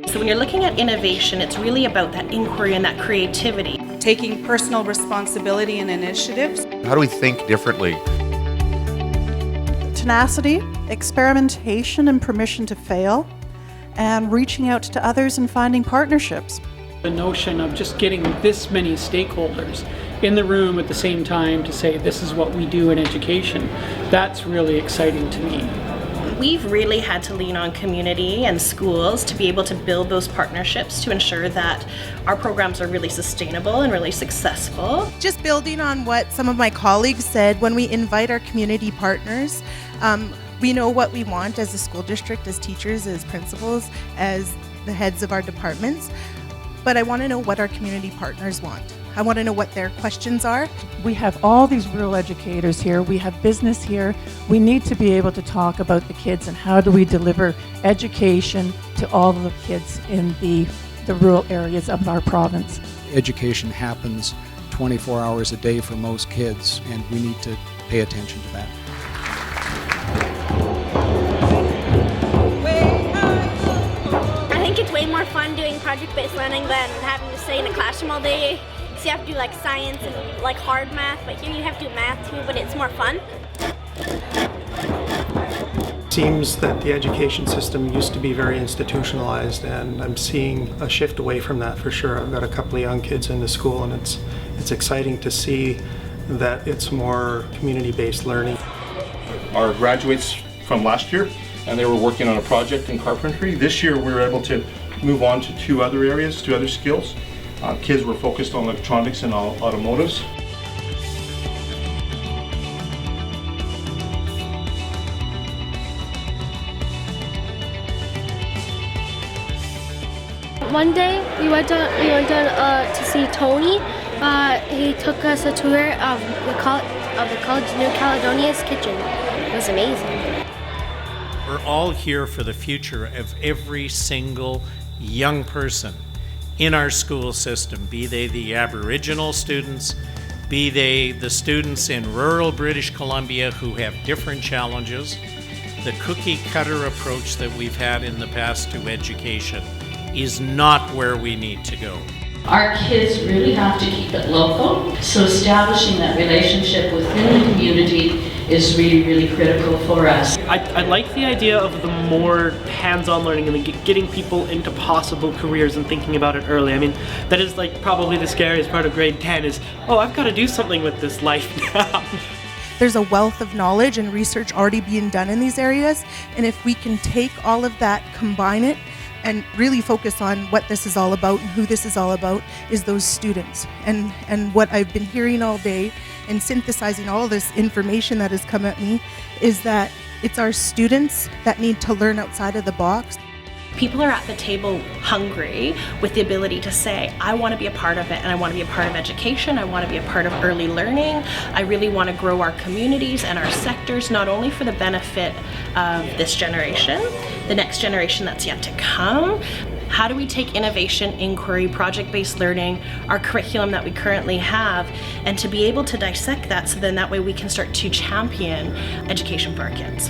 So when you're looking at innovation, it's really about that inquiry and that creativity. Taking personal responsibility and initiatives. How do we think differently? Tenacity, experimentation and permission to fail, and reaching out to others and finding partnerships. The notion of just getting this many stakeholders in the room at the same time to say this is what we do in education, that's really exciting to me. We've really had to lean on community and schools to be able to build those partnerships to ensure that our programs are really sustainable and really successful. Just building on what some of my colleagues said, when we invite our community partners, we know what we want as a school district, as teachers, as principals, as the heads of our departments, but I want to know what our community partners want. I want to know what their questions are. We have all these rural educators here, we have business here. We need to be able to talk about the kids and how do we deliver education to all of the kids in the rural areas of our province. Education happens 24 hours a day for most kids, and we need to pay attention to that. I think it's way more fun doing project-based learning than having to stay in a classroom all day. So you have to do like science and like hard math, but here you have to do math too, but it's more fun. Seems that the education system used to be very institutionalized, and I'm seeing a shift away from that for sure. I've got a couple of young kids in the school, and it's exciting to see that it's more community-based learning. Our graduates from last year, and they were working on a project in carpentry. This year we were able to move on to two other areas, two other skills. Kids were focused on electronics and automotives. One day we went to see Tony. He took us a tour of the College of New Caledonia's kitchen. It was amazing. We're all here for the future of every single young person in our school system, be they the Aboriginal students, be they the students in rural British Columbia who have different challenges. The cookie cutter approach that we've had in the past to education is not where we need to go. Our kids really have to keep it local, so establishing that relationship within the community is really, really critical for us. I like the idea of the more hands-on learning and getting people into possible careers and thinking about it early. I mean, that is like probably the scariest part of grade 10 is, oh, I've got to do something with this life now. There's a wealth of knowledge and research already being done in these areas, and if we can take all of that, combine it, and really focus on what this is all about and who this is all about is those students. And what I've been hearing all day and synthesizing all this information that has come at me is that it's our students that need to learn outside of the box. People are at the table hungry with the ability to say, I want to be a part of it, and I want to be a part of education, I want to be a part of early learning, I really want to grow our communities and our sectors, not only for the benefit of this generation, the next generation that's yet to come. How do we take innovation, inquiry, project-based learning, our curriculum that we currently have, and to be able to dissect that so then that way we can start to champion education for our kids.